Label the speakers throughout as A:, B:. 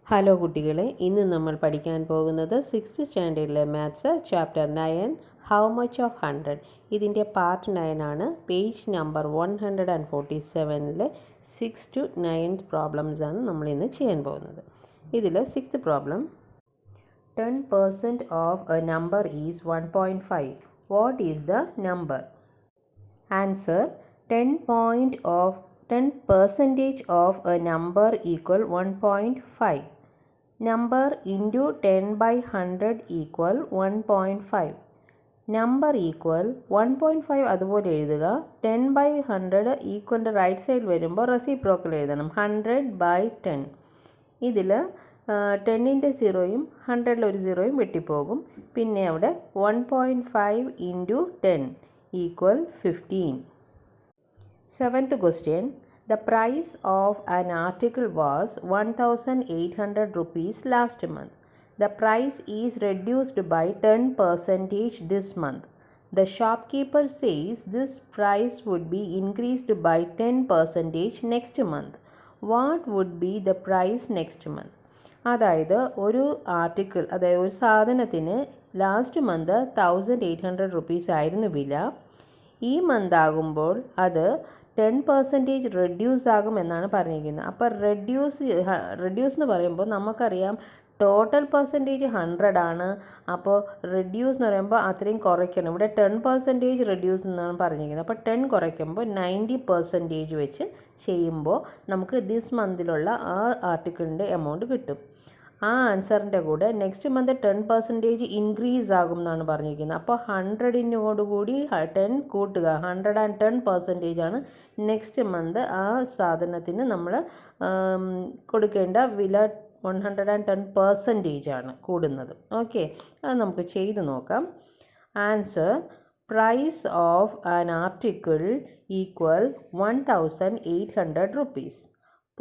A: Hello കുട്ടികളെ, ഇന്ന് നമ്മൾ പഠിക്കാൻ പോകുന്നത് 6th സ്റ്റാൻഡേർഡിലെ maths chapter 9 how much of 100. ഇതിൻ്റെ പാർട്ട് 9 ആണ്. പേജ് നമ്പർ 147 6 to 9 പ്രോബ്ലംസ് ആണ് നമ്മൾ ഇന്ന് ചെയ്യാൻ പോകുന്നത്. ഇതിൽ 6th problem, 10% of A number is 1.5. What is the number? Answer, 10% of a number equal 1.5. Number into 10 by 100 equal 1.5. Number equal 1.5 അതുപോലെ എഴുതുക. 10 by 100 ഈക്വലിൻ്റെ റൈറ്റ് സൈഡ് വരുമ്പോൾ റെസിപ്രോക്കൽ എഴുതണം. 100 by 10. ഇതിൽ 10ൻ്റെ 0യും 100ൽ ഒരു 0യും വെട്ടിപ്പോകും. പിന്നെ അവിടെ 1.5 into 10 equal 15. 7th question. The price of an article was 1,800 rupees last month. The price is reduced by 10% this month. The shopkeeper says this price would be increased by 10% next month. What would be the price next month? അതായത് ഒരു article, അതായത് ഒരു സാധനത്തിന് last month 1,800 rupees ആയിരുന്നു വില. ഈ month ആകുമ്പോൾ അത് 10% റെഡ്യൂസ് ആകുമെന്നാണ് പറഞ്ഞിരിക്കുന്നത്. അപ്പോൾ റെഡ്യൂസ് എന്ന് പറയുമ്പോൾ നമുക്കറിയാം ടോട്ടൽ പെർസെൻറ്റേജ് 100 ആണ്. അപ്പോൾ റെഡ്യൂസ് എന്ന് പറയുമ്പോൾ അത്രയും കുറയ്ക്കണം. ഇവിടെ 10% റെഡ്യൂസ് എന്നാണ് പറഞ്ഞിരിക്കുന്നത്. അപ്പോൾ 10 കുറയ്ക്കുമ്പോൾ 90% വെച്ച് ചെയ്യുമ്പോൾ നമുക്ക് ദിസ് മന്തിലുള്ള ആ ആർട്ടിക്കിളിൻ്റെ എമൗണ്ട് കിട്ടും. ആ ആൻസറിൻ്റെ കൂടെ നെക്സ്റ്റ് മന്ത് 10% ഇൻക്രീസ് ആകും എന്നാണ് പറഞ്ഞിരിക്കുന്നത്. അപ്പോൾ 100നോടുകൂടി 10 കൂട്ടുക, 110% ആണ് നെക്സ്റ്റ് മന്ത് ആ സാധനത്തിന് നമ്മൾ കൊടുക്കേണ്ട വില. 110% ആണ് കൂടുന്നത്. ഓക്കെ, അത് നമുക്ക് ചെയ്ത് നോക്കാം. Answer, price of an article equal 1,800 rupees.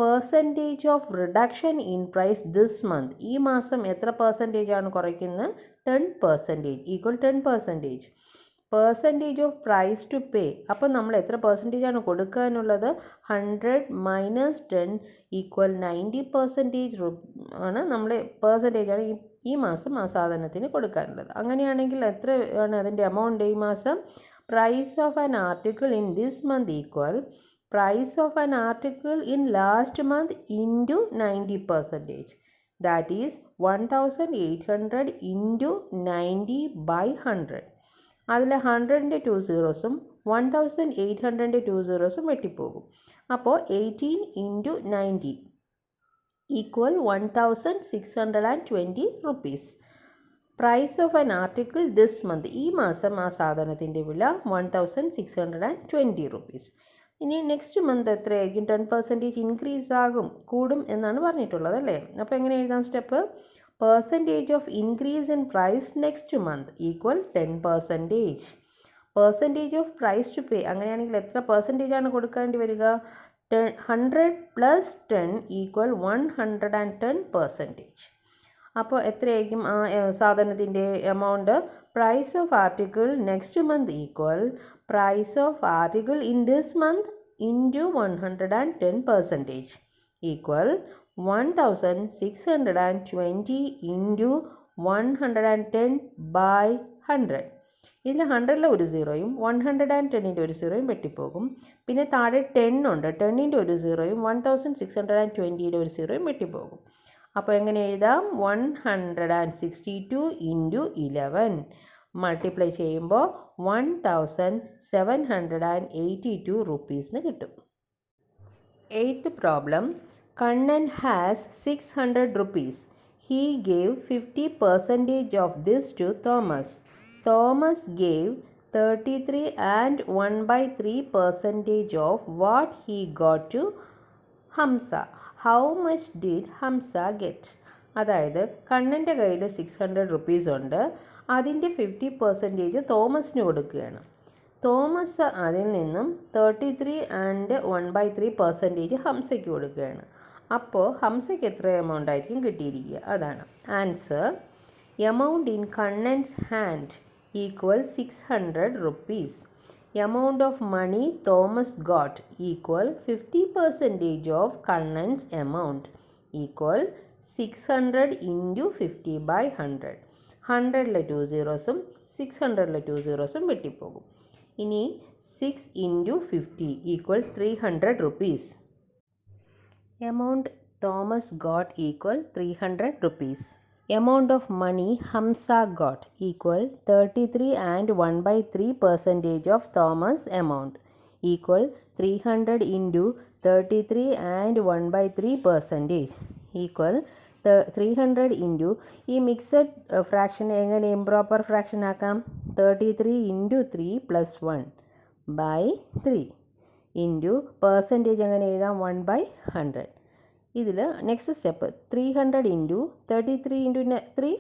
A: Percentage of reduction in price this month. ഈ മാസം എത്ര പെർസെൻറ്റേജ് ആണ് കുറയ്ക്കുന്നത്? 10%, equal 10%. Percentage of price to pay. അപ്പോൾ നമ്മൾ എത്ര പെർസെൻറ്റേജ് ആണ് കൊടുക്കാനുള്ളത്? 100 മൈനസ് 10 ഈക്വൽ 90% ആണ് നമ്മൾ പെർസെൻറ്റേജ് ആണ് ഈ മാസം ആ സാധനത്തിന് കൊടുക്കാനുള്ളത്. അങ്ങനെയാണെങ്കിൽ എത്രയാണ് അതിൻ്റെ എമൗണ്ട് ഈ മാസം? Price of an article in this month equal price of an article in last month into 90%. That is 1,800 into 90 by 100. അതിൽ 100ൻ്റെ 2 zeros 1,800ൻ്റെ 2 zeros വെട്ടിപ്പോകും. അപ്പോൾ 18 into 90 equal 1,620 rupees. Price of an article this month. ഈ മാസം ആ സാധനത്തിൻ്റെ വില 1,620 rupees. ഇനി next month എത്രയായിരിക്കും? 10% increase ആകും, കൂടും എന്നാണ് പറഞ്ഞിട്ടുള്ളത് അല്ലേ? അപ്പോൾ എങ്ങനെ എഴുതാം step? Percentage of increase in price next month equal 10%. Percentage of price to pay. അങ്ങനെയാണെങ്കിൽ എത്ര പെർസെൻറ്റേജ് ആണ് കൊടുക്കേണ്ടി വരിക? 100 പ്ലസ് 10 ഈക്വൽ 110%. അപ്പോൾ എത്രയായിരിക്കും ആ സാധനത്തിൻ്റെ amount? Price of article next month equal price of article in this month into 110% equal 1,620 into 110 by 100. ഇതിൽ 100ലെ ഒരു 0യും 110ൻ്റെ ഒരു 0യും വെട്ടിപ്പോകും. പിന്നെ താഴെ 10 ഉണ്ട്. 10ൻ്റെ ഒരു 0യും 1,620യുടെ ഒരു 0യും വെട്ടിപ്പോകും. അപ്പോൾ എങ്ങനെ എഴുതാം? 162 ഇൻറ്റു 11 മൾട്ടിപ്ലൈ ചെയ്യുമ്പോൾ 1,782 റുപ്പീസിന് കിട്ടും. 8th problem. Kannan has 600 rupees. He gave 50% of this to Thomas. Thomas gave 33 and 1/3% of what he got to Hamza. How much did Hamza get? അതായത് കണ്ണൻ്റെ കയ്യിൽ 600 റുപ്പീസ് ഉണ്ട്. അതിൻ്റെ 50% തോമസിന് കൊടുക്കുകയാണ്. തോമസ് അതിൽ നിന്നും 33 and 1/3% ഹംസയ്ക്ക് കൊടുക്കുകയാണ്. അപ്പോൾ ഹംസയ്ക്ക് എത്ര എമൗണ്ട് ആയിരിക്കും കിട്ടിയിരിക്കുക? അതാണ് answer. Amount in Kannan's hand equal 600 rupees. amount of money Thomas got equal 50% of Kannan's amount equal 600 into 50/100. 100-ലെ 2 സീറോസും 600-ലെ 2 സീറോസും വെട്ടിപ്പോകും. ഇനി 6 into 50 equal 300 rupees. Amount Thomas got equal 300 rupees. Amount of money Hamza got equal 33 and 1/3% of Thomas amount equal 300 into 33 and 1/3% equal 300 into ഈ mixed fraction എങ്ങനെ improper fraction ആക്കാം? 33 into 3 plus 1/3 into percentage എങ്ങനെ എഴുതാം? 1/100. ഇതിൽ next step 300 into 33 into 3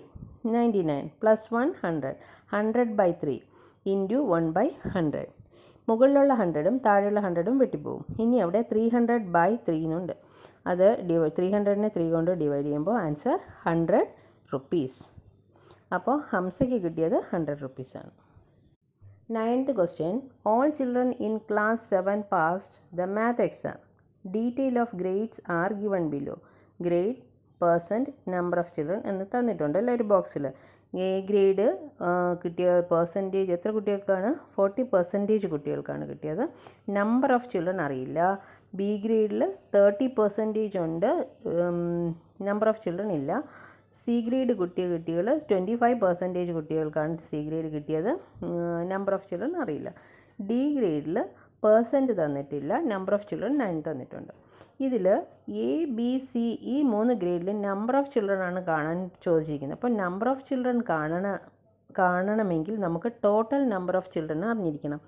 A: 99 plus 100 100/3 into 1/100. മുകളിലുള്ള 100ഉം താഴെയുള്ള 100ഉം വെട്ടിപ്പോവും. ഇനി അവിടെ 300/3 എന്നുണ്ട്. അത് 300നെ 3 കൊണ്ട് ഡിവൈഡ് ചെയ്യുമ്പോൾ ആൻസർ 100 rupees. അപ്പോൾ ഹംസയ്ക്ക് കിട്ടിയത് 100 rupees ആണ്. 9th question. All children in class 7 passed the math exam. Detail of grades are given below. Grade, percent, number of children എന്ന് തന്നിട്ടുണ്ട് അല്ലേ ഒരു ബോക്സിൽ. എ ഗ്രേഡ് കിട്ടിയ പെർസെൻറ്റേജ് എത്ര കുട്ടികൾക്കാണ്? 40% കുട്ടികൾക്കാണ് കിട്ടിയത്. നമ്പർ ഓഫ് ചിൽഡ്രൻ അറിയില്ല. ബി ഗ്രേഡിൽ 30% ഉണ്ട്, നമ്പർ ഓഫ് ചിൽഡ്രൻ ഇല്ല. സി ഗ്രേഡ് കുട്ടികൾ 25% കുട്ടികൾക്കാണ് സി ഗ്രേഡ് കിട്ടിയത്, നമ്പർ ഓഫ് ചിൽഡ്രൻ അറിയില്ല. ഡി ഗ്രേഡിൽ പെർസെൻറ്റ് തന്നിട്ടില്ല, നമ്പർ ഓഫ് ചിൽഡ്രൻ 9 തന്നിട്ടുണ്ട്. ഇതിൽ എ ബി സി ഈ 3 ഗ്രേഡിൽ നമ്പർ ഓഫ് ചിൽഡ്രൻ ആണ് കാണാൻ ചോദിച്ചിരിക്കുന്നത്. അപ്പോൾ നമ്പർ ഓഫ് ചിൽഡ്രൻ കാണണമെങ്കിൽ നമുക്ക് ടോട്ടൽ നമ്പർ ഓഫ് ചിൽഡ്രൻ അറിഞ്ഞിരിക്കണം.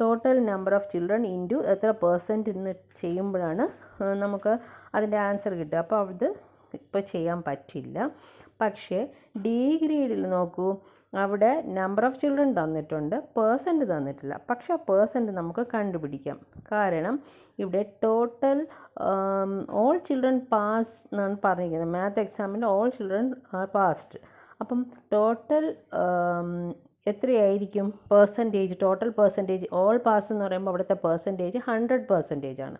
A: Total number of children into എത്ര പെർസെൻറ്റ് എന്ന് ചെയ്യുമ്പോഴാണ് നമുക്ക് അതിൻ്റെ ആൻസർ കിട്ടുക. അപ്പോൾ അത് ഇപ്പോൾ ചെയ്യാൻ പറ്റില്ല. പക്ഷേ ഡി ഗ്രേഡിൽ നോക്കൂ, അവിടെ നമ്പർ ഓഫ് ചിൽഡ്രൻ തന്നിട്ടുണ്ട്, പേഴ്സൻറ്റ് തന്നിട്ടില്ല. പക്ഷേ ആ പേഴ്സൻറ്റ് നമുക്ക് കണ്ടുപിടിക്കാം. കാരണം ഇവിടെ ടോട്ടൽ ഓൾ ചിൽഡ്രൻ പാസ് എന്നാണ് പറഞ്ഞിരിക്കുന്നത്. മാത്ത് എക്സാമിൽ ഓൾ ചിൽഡ്രൻ ആർ പാസ്ഡ്. അപ്പം ടോട്ടൽ എത്രയായിരിക്കും percentage? Total percentage all pass എന്ന് പറയുമ്പോൾ അവിടുത്തെ പെർസെൻറ്റേജ് 100% ആണ്.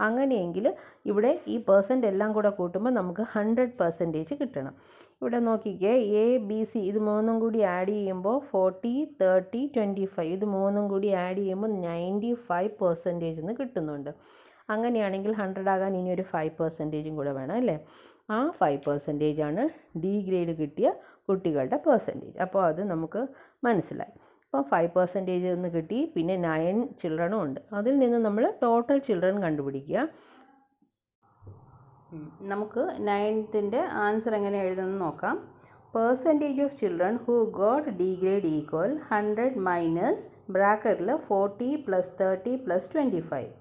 A: അങ്ങനെയെങ്കിൽ ഇവിടെ ഈ പെർസെൻ്റ് എല്ലാം കൂടെ കൂട്ടുമ്പോൾ നമുക്ക് 100% കിട്ടണം. ഇവിടെ നോക്കിക്കേ, എ ബി സി ഇത് 3ഉം കൂടി ആഡ് ചെയ്യുമ്പോൾ 40 30 25 ഇത് 3ഉം കൂടി ആഡ് ചെയ്യുമ്പോൾ 95% എന്ന് കിട്ടുന്നുണ്ട്. അങ്ങനെയാണെങ്കിൽ 100 ആകാൻ ഇനി ഒരു 5% കൂടെ വേണം അല്ലേ? ആ 5% ആണ് ഡി ഗ്രേഡ് കിട്ടിയ കുട്ടികളുടെ പെർസെൻറ്റേജ്. അപ്പോൾ അത് നമുക്ക് മനസ്സിലായി. അപ്പോൾ 5% എന്ന് കിട്ടി. പിന്നെ 9 ചിൽഡ്രനും ഉണ്ട്. അതിൽ നിന്ന് നമ്മൾ ടോട്ടൽ ചിൽഡ്രൻ കണ്ടുപിടിക്കുക. നമുക്ക് 9th ആൻസർ എങ്ങനെ എഴുതുമെന്ന് നോക്കാം. Percentage of children who got D grade equal 100 minus ബ്രാക്കറ്റിൽ 40 + 30 + 25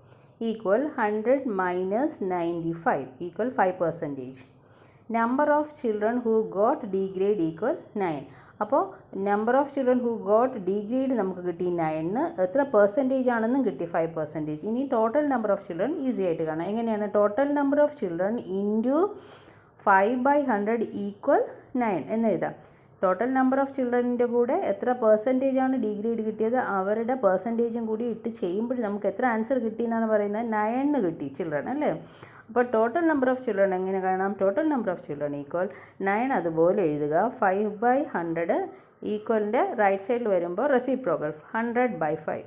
A: equal 100 minus 95 equal 5%. Number of children who got D grade equal 9. അപ്പോൾ number of children who got D grade നമുക്ക് കിട്ടി 9. എത്ര percentage ആണെന്നും കിട്ടി 5%. ഇനി total number of children easy ആയിട്ട് കാണാം. എങ്ങനെയാണ്? Total number of children into 5/100 equal 9 എന്നെഴുതാം. ടോട്ടൽ നമ്പർ ഓഫ് ചിൽഡ്രൻ്റെ കൂടെ എത്ര പെർസെൻറ്റേജ് ആണ് ഡി ഗ്രേഡ് കിട്ടിയത് അവരുടെ പെർസെൻറ്റേജും കൂടി ഇട്ട് ചെയ്യുമ്പോൾ നമുക്ക് എത്ര ആൻസർ കിട്ടി എന്നാണ് പറയുന്നത്? 9 കിട്ടി ചിൽഡ്രൻ അല്ലേ? അപ്പോൾ ടോട്ടൽ നമ്പർ ഓഫ് ചിൽഡ്രൻ എങ്ങനെ കാണാം? Total number of children equal 9 അതുപോലെ എഴുതുക. 5/100 ഈക്വലിൻ്റെ റൈറ്റ് സൈഡിൽ വരുമ്പോൾ റെസിപ്രോക്കൽ 100/5.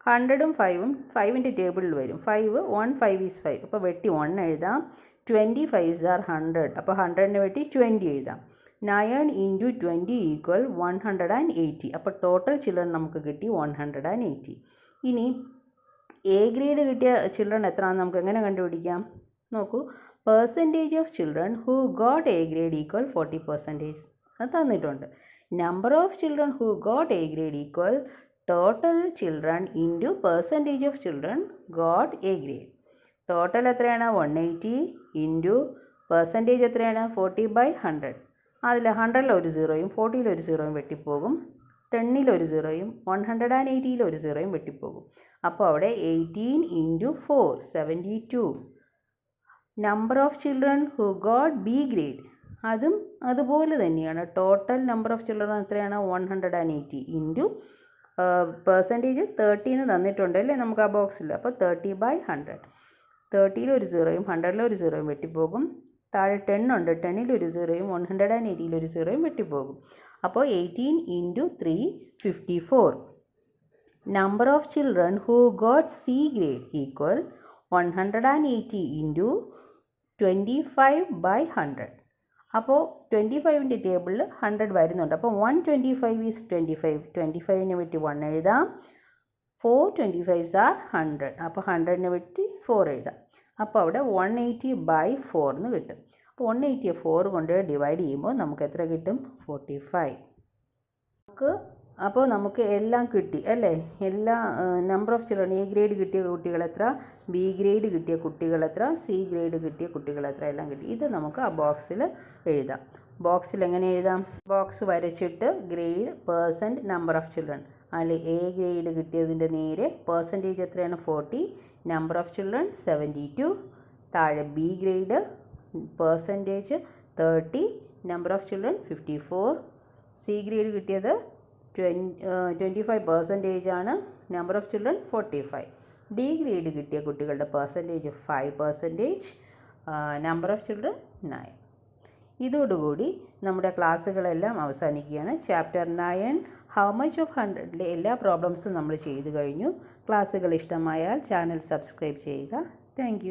A: 100ഉം 5ഉം 5ൻ്റെ ടേബിളിൽ വരും. 5 1 5 is 5. അപ്പോൾ വെട്ടി 1 എഴുതാം. 25s are 100. അപ്പോൾ 100നെ വെട്ടി 20 എഴുതാം. 9 into 20 ഈക്വൽ 180. അപ്പോൾ ടോട്ടൽ ചിൽഡ്രൻ നമുക്ക് കിട്ടി 180. ഇനി എ ഗ്രേഡ് കിട്ടിയ ചിൽഡ്രൻ എത്രയാണെന്ന് നമുക്ക് എങ്ങനെ കണ്ടുപിടിക്കാം? നോക്കൂ, percentage of children who got A grade equal 40%. അത് തന്നിട്ടുണ്ട്. Number of children who got A grade equal total children into percentage of children got A grade. Total എത്രയാണ്? 180 ഇൻറ്റു പെർസെൻറ്റേജ് എത്രയാണ്? 40/100. അതിൽ 100ൽ ഒരു 0യും 40ൽ ഒരു 0യും വെട്ടിപ്പോകും. 10ൽ ഒരു 0യും 180ൽ ഒരു 0യും വെട്ടിപ്പോകും. അപ്പോൾ അവിടെ 18 into 4 72. Number of children who got B grade അതും അതുപോലെ തന്നെയാണ്. ടോട്ടൽ നമ്പർ ഓഫ് ചിൽഡ്രൻ എത്രയാണ്? 180 ഇൻറ്റു പെർസെൻറ്റേജ് 30 എന്ന് തന്നിട്ടുണ്ട് അല്ലേ നമുക്ക് ആ ബോക്സിൽ. അപ്പോൾ 30/100. 30ൽ ഒരു 0യും 100ൽ ഒരു 0യും വെട്ടിപ്പോകും. താഴെ 10 ഉണ്ട്, 10ൽ ഒരു സീറോയും 180ൽ ഒരു സീറോയും വെട്ടിപ്പോകും. അപ്പോൾ 18 × 3 54. Number of children who got C grade equal 180 × 25/100. അപ്പോൾ 25ൻ്റെ ടേബിളിൽ 100 വരുന്നുണ്ട്. അപ്പോൾ 125 ഈസ് 25. 25നെ വെട്ടി 1 എഴുതാം. 4 25s are 100. അപ്പോൾ 100നെ വെട്ടി 4 എഴുതാം. അപ്പോൾ അവിടെ 180/4 എന്ന് കിട്ടും. അപ്പോൾ 180യെ 4 കൊണ്ട് ഡിവൈഡ് ചെയ്യുമ്പോൾ നമുക്ക് എത്ര കിട്ടും? 45. അപ്പോൾ നമുക്ക് എല്ലാം കിട്ടി അല്ലേ? എല്ലാ number of children A grade കിട്ടിയ കുട്ടികൾ എത്ര, ബി ഗ്രേഡ് കിട്ടിയ കുട്ടികൾ എത്ര, സി ഗ്രേഡ് കിട്ടിയ കുട്ടികൾ എത്ര, എല്ലാം കിട്ടി. ഇത് നമുക്ക് ആ ബോക്സിൽ എഴുതാം. ബോക്സിൽ എങ്ങനെ എഴുതാം? ബോക്സ് വരച്ചിട്ട് grade, percent, number of children. അതിൽ എ ഗ്രേഡ് കിട്ടിയതിൻ്റെ നേരെ പെർസെൻറ്റേജ് എത്രയാണ്? 40, നമ്പർ ഓഫ് ചിൽഡ്രൻ 72. താഴെ B grade percentage 30, number of children 54. C grade കിട്ടിയത് 25% ആണ്, number of children 45. D grade കിട്ടിയ കുട്ടികളുടെ പെർസെൻറ്റേജ് 5%, നമ്പർ ഓഫ് ചിൽഡ്രൻ 9. ഇതോടുകൂടി നമ്മുടെ ക്ലാസ്സുകളെല്ലാം അവസാനിക്കുകയാണ്. ചാപ്റ്റർ 9 ഹൗ മച്ച് ഓഫ് 100ലെ എല്ലാ പ്രോബ്ലംസും നമ്മൾ ചെയ്തു കഴിഞ്ഞു. ക്ലാസ്സുകൾ ഇഷ്ടമായാൽ ചാനൽ സബ്സ്ക്രൈബ് ചെയ്യുക. താങ്ക്